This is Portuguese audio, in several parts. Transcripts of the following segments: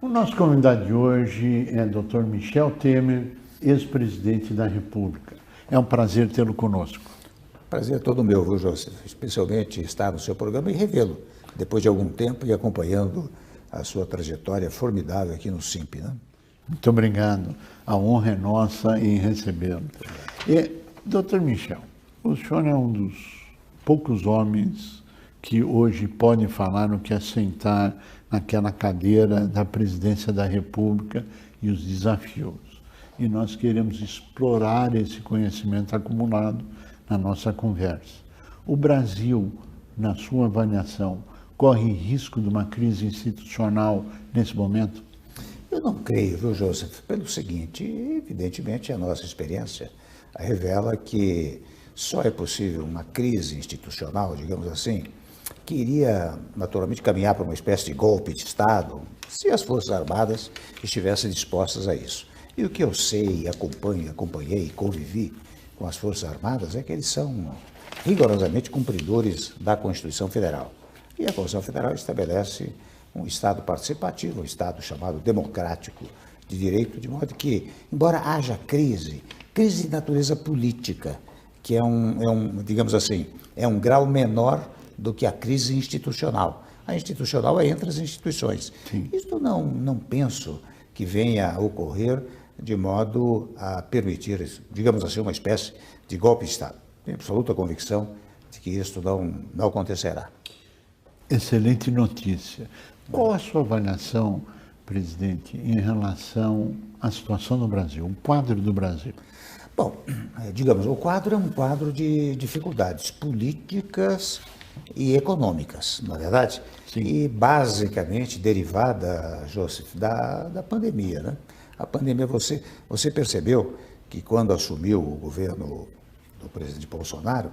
O nosso convidado de hoje é Dr. Michel Temer, ex-presidente da República. É um prazer tê-lo conosco. Prazer é todo meu, viu, José? Especialmente estar no seu programa e revê-lo, depois de algum tempo e acompanhando a sua trajetória formidável aqui no SIMP, né? Muito obrigado. A honra é nossa em recebê-lo. E, Dr. Michel, o senhor é um dos poucos homens que hoje pode falar no que é sentar naquela cadeira da presidência da República e os desafios. E nós queremos explorar esse conhecimento acumulado na nossa conversa. O Brasil, na sua avaliação, corre risco de uma crise institucional nesse momento? Eu não creio, viu, Joseph? Pelo seguinte, evidentemente a nossa experiência revela que só é possível uma crise institucional, digamos assim, que iria naturalmente caminhar para uma espécie de golpe de Estado, se as Forças Armadas estivessem dispostas a isso. E o que eu sei, acompanhei, convivi com as Forças Armadas é que eles são rigorosamente cumpridores da Constituição Federal. E a Constituição Federal estabelece um Estado participativo, um Estado chamado democrático de direito, de modo que, embora haja crise de natureza política, que digamos assim, é um grau menor do que a crise institucional. A institucional é entre as instituições. Sim. Isso não penso que venha a ocorrer de modo a permitir, digamos assim, uma espécie de golpe de Estado. Tenho absoluta convicção de que isso não acontecerá. Excelente notícia. Qual a sua avaliação, presidente, em relação à situação do Brasil, o quadro do Brasil? Bom, digamos, o quadro é um quadro de dificuldades políticas e econômicas, na verdade, sim, e basicamente derivada, Joseph, da pandemia, né? A pandemia, você percebeu que quando assumiu o governo do presidente Bolsonaro,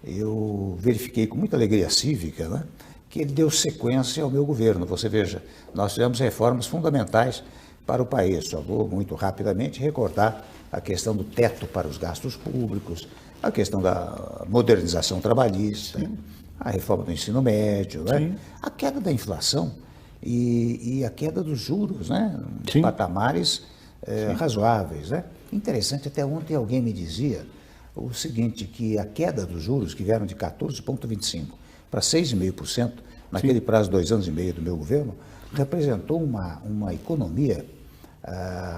eu verifiquei com muita alegria cívica, né, que ele deu sequência ao meu governo. Você veja, nós tivemos reformas fundamentais para o país. Só vou muito rapidamente recordar a questão do teto para os gastos públicos, a questão da modernização trabalhista, sim, a reforma do ensino médio, né? A queda da inflação e a queda dos juros, né? Em patamares razoáveis, né? Interessante, até ontem alguém me dizia o seguinte, que a queda dos juros, que vieram de 14,25% para 6,5% naquele prazo de 2 anos e meio do meu governo, representou uma economia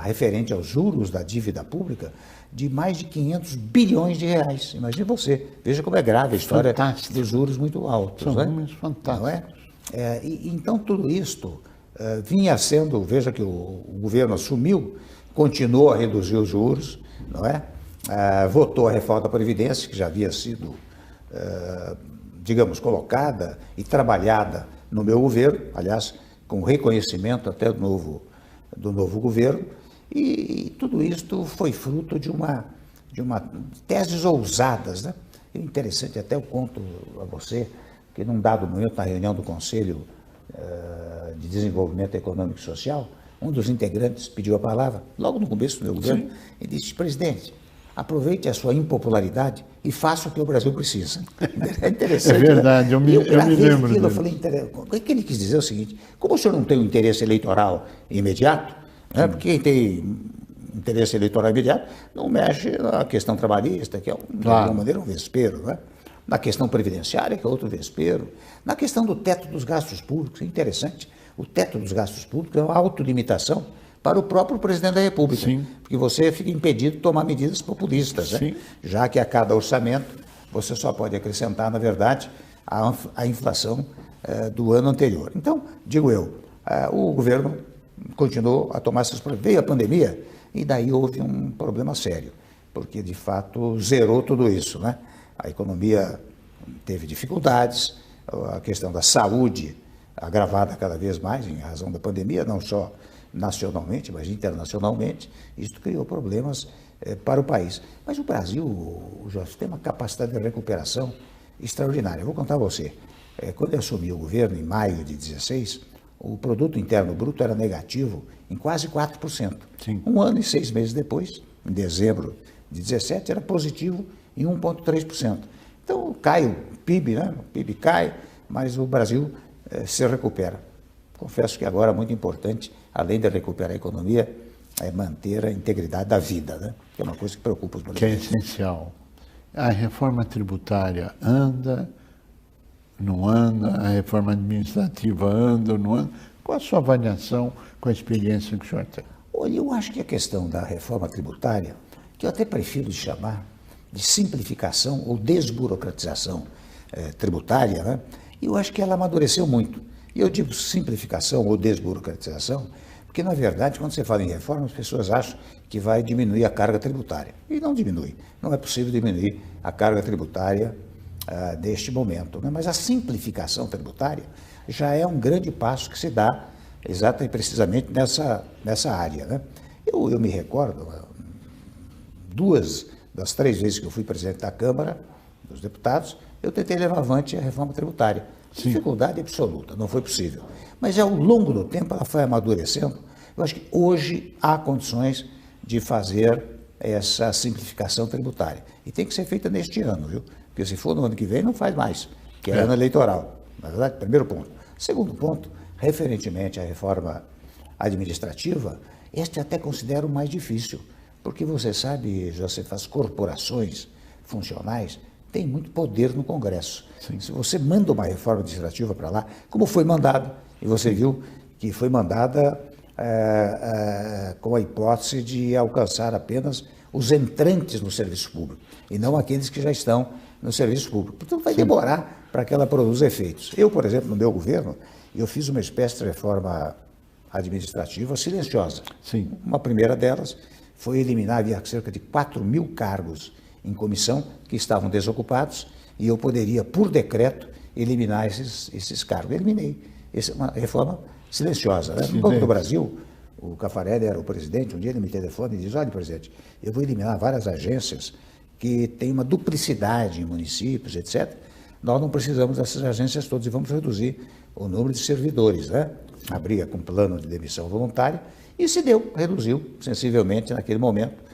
referente aos juros da dívida pública de mais de 500 bilhões de reais. Imagine você, veja como é grave a história dos juros muito altos. São né? números fantásticos. Não é? Então, tudo isto vinha sendo, veja que o governo assumiu, continuou a reduzir os juros, não é? Votou a reforma da Previdência, que já havia sido, digamos, colocada e trabalhada no meu governo, aliás, com reconhecimento até do novo governo, e tudo isto foi fruto de uma teses ousadas, né? É interessante, até eu conto a você, que num dado momento, na reunião do Conselho de Desenvolvimento Econômico e Social, um dos integrantes pediu a palavra, logo no começo do meu governo, e disse: presidente, aproveite a sua impopularidade e faça o que o Brasil precisa. É interessante. É verdade, né? eu me lembro aquilo, eu falei, o que ele quis dizer é o seguinte: como o senhor não tem um interesse eleitoral imediato, né, porque quem tem interesse eleitoral imediato não mexe na questão trabalhista, que é, de alguma maneira, um vespeiro, né? Na questão previdenciária, que é outro vespeiro, na questão do teto dos gastos públicos, é interessante, o teto dos gastos públicos é uma autolimitação para o próprio presidente da República, sim, porque você fica impedido de tomar medidas populistas, né? Já que a cada orçamento você só pode acrescentar, na verdade, a inflação do ano anterior. Então, digo eu, o governo continuou a tomar essas providências. Veio a pandemia e daí houve um problema sério, porque de fato zerou tudo isso, né? A economia teve dificuldades, a questão da saúde agravada cada vez mais em razão da pandemia, não só nacionalmente, mas internacionalmente. Isso criou problemas para o país. Mas o Brasil, Jorge, tem uma capacidade de recuperação extraordinária. Eu vou contar a você. Quando eu assumi o governo, em maio de 2016, o produto interno bruto era negativo em quase 4%. Sim. 1 ano e 6 meses depois, em dezembro de 2017, era positivo em 1,3%. Então, cai o PIB, né? O PIB cai, mas o Brasil se recupera. confesso que agora é muito importante, além de recuperar a economia, é manter a integridade da vida, né? Que é uma coisa que preocupa os brasileiros. Que é essencial. A reforma tributária anda, não anda, a reforma administrativa anda, não anda. Qual a sua avaliação com a experiência que o senhor tem? Olha, eu acho que a questão da reforma tributária, que eu até prefiro chamar de simplificação ou desburocratização tributária, né? Eu acho que ela amadureceu muito. E eu digo simplificação ou desburocratização, porque, na verdade, quando você fala em reforma, as pessoas acham que vai diminuir a carga tributária. E não diminui. Não é possível diminuir a carga tributária neste momento, né? Mas a simplificação tributária já é um grande passo que se dá exata e precisamente nessa área, né? Eu me recordo, 2 das 3 vezes que eu fui presidente da Câmara dos Deputados, eu tentei levar avante a reforma tributária. Sim. Dificuldade absoluta, não foi possível. Mas ao longo do tempo ela foi amadurecendo. Eu acho que hoje há condições de fazer essa simplificação tributária. E tem que ser feita neste ano, viu? Porque se for no ano que vem, não faz mais, que é ano eleitoral. Na verdade, primeiro ponto. Segundo ponto, referentemente à reforma administrativa, este até considero mais difícil, porque você sabe, José, as corporações funcionais têm muito poder no Congresso. Sim. Se você manda uma reforma administrativa para lá, como foi mandada, e você viu que foi mandada com a hipótese de alcançar apenas os entrantes no serviço público, e não aqueles que já estão no serviço público. Portanto, vai demorar para que ela produza efeitos. Eu, por exemplo, no meu governo, eu fiz uma espécie de reforma administrativa silenciosa. Sim. Uma primeira delas foi eliminar, havia cerca de 4.000 cargos em comissão que estavam desocupados e eu poderia, por decreto, eliminar esses cargos. Eliminei. Essa é uma reforma silenciosa, né? No Banco do Brasil, o Caffarelli era o presidente, um dia ele me telefona e diz: olha, presidente, eu vou eliminar várias agências que têm uma duplicidade em municípios, etc. Nós não precisamos dessas agências todas e vamos reduzir o número de servidores, né? Abria com plano de demissão voluntária e se deu, reduziu sensivelmente naquele momento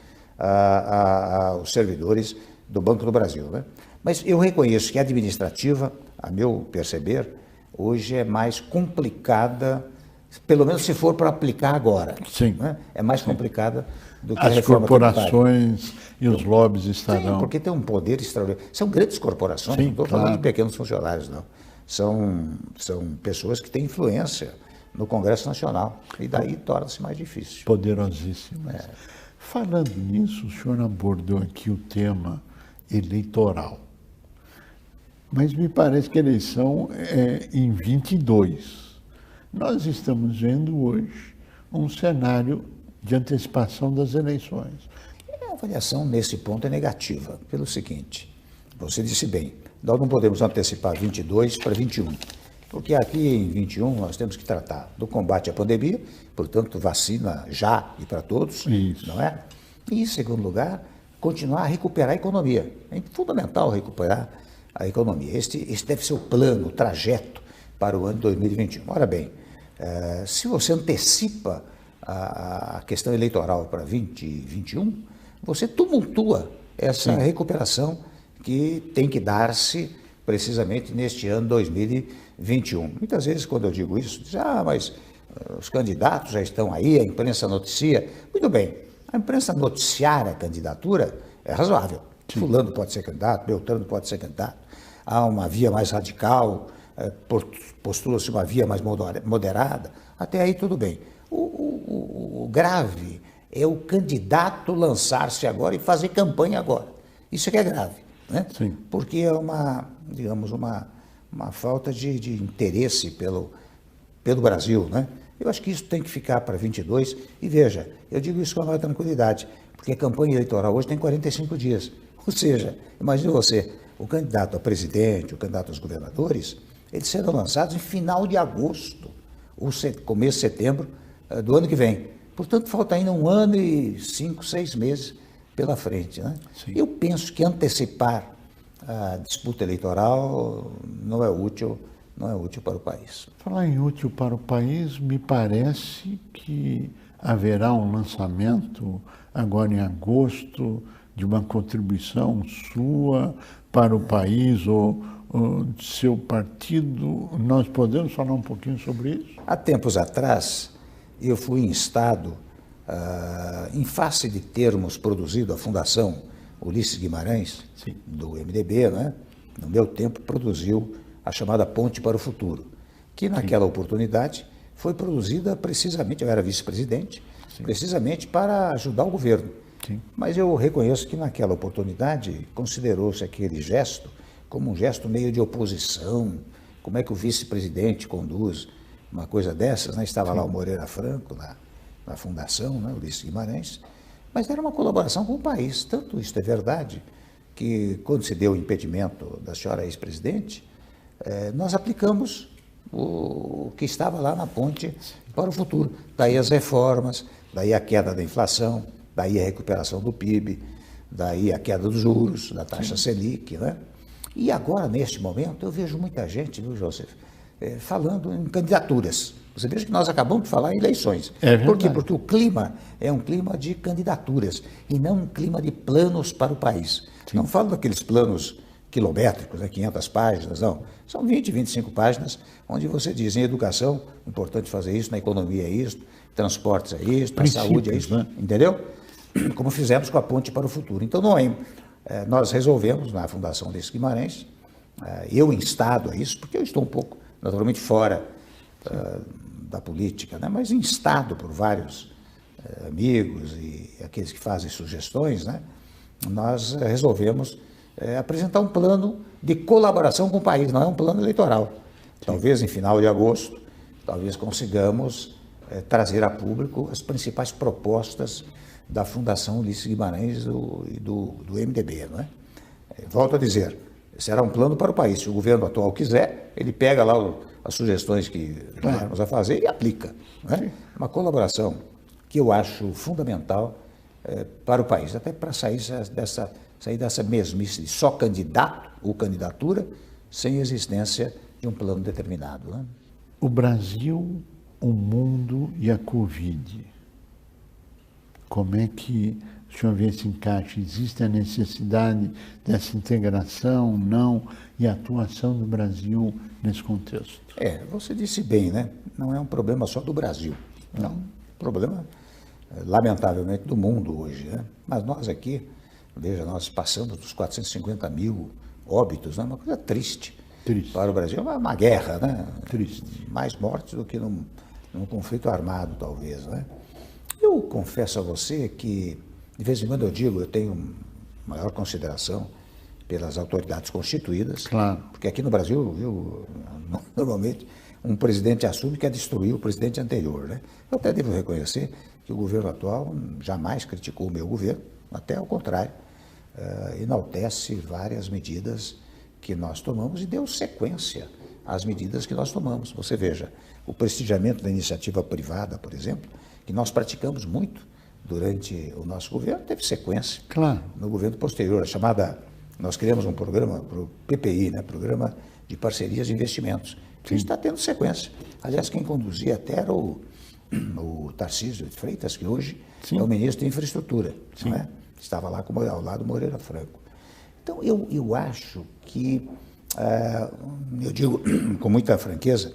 os servidores do Banco do Brasil, né? Mas eu reconheço que a administrativa, a meu perceber, hoje é mais complicada, pelo menos se for para aplicar agora. Sim. Né? É mais complicada do que as a reforma corporações tributária. E os lobbies estarão. Sim, porque tem um poder extraordinário. São grandes corporações, Sim, não estou claro. falando de pequenos funcionários, não. São pessoas que têm influência no Congresso Nacional, e daí torna-se mais difícil. Poderosíssimas. Falando nisso, o senhor abordou aqui o tema eleitoral. Mas me parece que a eleição é em 22. Nós estamos vendo hoje um cenário de antecipação das eleições. A avaliação nesse ponto é negativa, pelo seguinte: você disse bem, nós não podemos antecipar 22 para 21, porque aqui em 21 nós temos que tratar do combate à pandemia, portanto, vacina já e para todos, Isso. não é? E, em segundo lugar, continuar a recuperar a economia. É fundamental recuperar a economia. Este deve ser o plano, o trajeto para o ano de 2021. Ora bem, se você antecipa a questão eleitoral para 2021, você tumultua essa recuperação que tem que dar-se precisamente neste ano 2021. Muitas vezes, quando eu digo isso, dizem: mas os candidatos já estão aí, a imprensa noticia. Muito bem, a imprensa noticiar a candidatura é razoável. Fulano pode ser candidato, Beltrano pode ser candidato. Há uma via mais radical, postula-se uma via mais moderada, até aí tudo bem. O grave é o candidato lançar-se agora e fazer campanha agora. Isso é que é grave, né? Sim. Porque é uma falta de interesse pelo Brasil, né? Eu acho que isso tem que ficar para 22 e veja, eu digo isso com a maior tranquilidade, porque a campanha eleitoral hoje tem 45 dias. Ou seja, imagine você, o candidato a presidente, o candidato aos governadores, eles serão lançados em final de agosto, ou começo de setembro do ano que vem. Portanto, falta ainda 1 ano e 5, 6 meses pela frente, né? Sim. Eu penso que antecipar a disputa eleitoral não é útil para o país. Falar em útil para o país, me parece que haverá um lançamento agora em agosto de uma contribuição sua para o país ou de seu partido. Nós podemos falar um pouquinho sobre isso? Há tempos atrás, eu fui instado, em face de termos produzido a Fundação Ulisses Guimarães, Sim. do MDB, né? No meu tempo, produziu a chamada Ponte para o Futuro, que naquela oportunidade foi produzida precisamente, eu era vice-presidente, precisamente para ajudar o governo. Sim. Mas eu reconheço que naquela oportunidade considerou-se aquele gesto como um gesto meio de oposição. Como é que o vice-presidente conduz uma coisa dessas, né? Estava lá o Moreira Franco, na fundação, né? Ulisses Guimarães, mas era uma colaboração com o país. Tanto isso é verdade, que quando se deu o impedimento da senhora ex-presidente, nós aplicamos o que estava lá na ponte para o futuro. Daí as reformas, daí a queda da inflação, daí a recuperação do PIB, daí a queda dos juros, da taxa Selic, né? E agora, neste momento, eu vejo muita gente, viu, Joseph, falando em candidaturas. Você veja que nós acabamos de falar em eleições. Por quê? Porque o clima é um clima de candidaturas e não um clima de planos para o país. Sim. Não falo daqueles planos quilométricos, né, 500 páginas, não. São 20, 25 páginas, onde você diz, em educação, importante fazer isso, na economia é isso, transportes é isso, na saúde é isso, né? Entendeu? Como fizemos com a Ponte para o Futuro. Então, nós resolvemos, na Fundação Ulisses Guimarães, eu instado a isso, porque eu estou um pouco, naturalmente, fora da política, né? Mas instado por vários amigos e aqueles que fazem sugestões, né? Nós resolvemos apresentar um plano de colaboração com o país, não é um plano eleitoral. Sim. Talvez em final de agosto, talvez consigamos trazer a público as principais propostas da Fundação Ulisses Guimarães e do MDB. Não é? Volto a dizer, será um plano para o país. Se o governo atual quiser, ele pega lá as sugestões que vamos a fazer e aplica. Não é? Uma colaboração que eu acho fundamental para o país, até para sair dessa mesmice de só candidato ou candidatura, sem existência de um plano determinado. Né? O Brasil, o mundo e a Covid. Como é que o senhor vê esse encaixe? Existe a necessidade dessa integração, não? E a atuação do Brasil nesse contexto? Você disse bem, né? Não é um problema só do Brasil. Não. É um problema, lamentavelmente, do mundo hoje. Né? Mas nós aqui, veja, nós passamos dos 450 mil óbitos, né? Uma coisa triste para o Brasil. É uma guerra, né? Triste. Mais mortes do que num conflito armado, talvez, né? Eu confesso a você que, de vez em quando eu tenho maior consideração pelas autoridades constituídas, claro. Porque aqui no Brasil, normalmente, um presidente assume que quer destruir o presidente anterior, né? Eu até devo reconhecer que o governo atual jamais criticou o meu governo, até ao contrário, enaltece várias medidas que nós tomamos e deu sequência às medidas que nós tomamos. Você veja, o prestigiamento da iniciativa privada, por exemplo, que nós praticamos muito durante o nosso governo, teve sequência. Claro. No governo posterior, nós criamos um programa para o PPI, né, Programa de Parcerias e Investimentos, que está tendo sequência. Aliás, quem conduzia até era o Tarcísio de Freitas, que hoje é o ministro de Infraestrutura, não é? Estava lá ao lado do Moreira Franco. Então, eu acho que, eu digo com muita franqueza,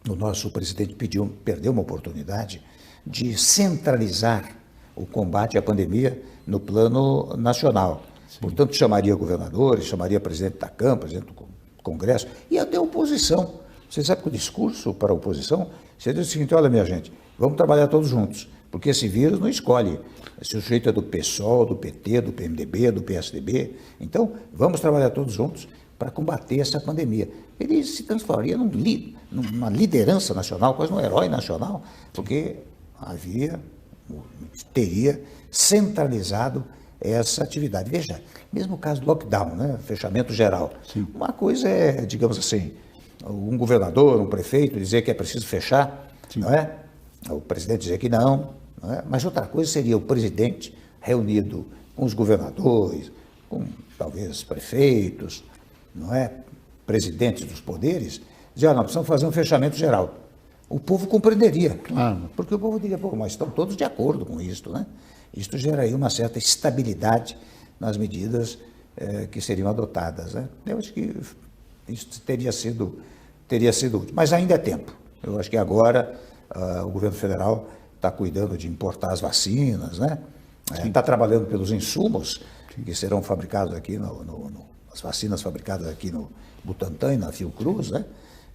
o nosso presidente perdeu uma oportunidade de centralizar o combate à pandemia no plano nacional. Sim. Portanto, chamaria governadores, chamaria presidente da Câmara, presidente do Congresso e até oposição. Você sabe que o discurso para a oposição seria o seguinte: olha, minha gente, vamos trabalhar todos juntos, porque esse vírus não escolhe se o sujeito é do PSOL, do PT, do PMDB, do PSDB. Então, vamos trabalhar todos juntos para combater essa pandemia. Ele se transformaria numa liderança nacional, quase um herói nacional, porque teria centralizado essa atividade. Veja, mesmo o caso do lockdown, né? Fechamento geral. Sim. Uma coisa é, digamos assim, um governador, um prefeito dizer que é preciso fechar, sim, não é? O presidente dizer que não é? Mas outra coisa seria o presidente reunido com os governadores, com talvez prefeitos, não é? Presidentes dos poderes, dizer, nós precisamos fazer um fechamento geral. O povo compreenderia, claro, porque o povo diria, mas estão todos de acordo com isto, né? Isto geraria uma certa estabilidade nas medidas que seriam adotadas, né? Eu acho que Isso teria sido útil. Mas ainda é tempo. Eu acho que agora o governo federal está cuidando de importar as vacinas, né? Está trabalhando pelos insumos que serão fabricados aqui, as vacinas fabricadas aqui no Butantan e na Fiocruz, né?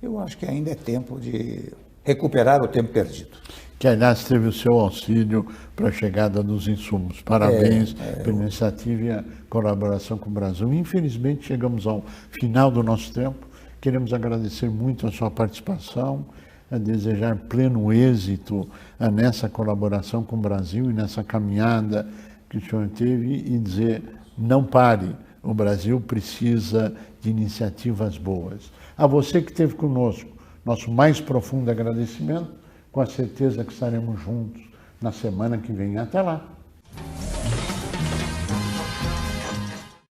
Eu acho que ainda é tempo de recuperar o tempo perdido. Que, aliás, teve o seu auxílio para a chegada dos insumos. Parabéns pela iniciativa e a colaboração com o Brasil. Infelizmente, chegamos ao final do nosso tempo. Queremos agradecer muito a sua participação, a desejar pleno êxito nessa colaboração com o Brasil e nessa caminhada que o senhor teve e dizer, não pare, o Brasil precisa de iniciativas boas. A você que esteve conosco, nosso mais profundo agradecimento, com a certeza que estaremos juntos na semana que vem. Até lá!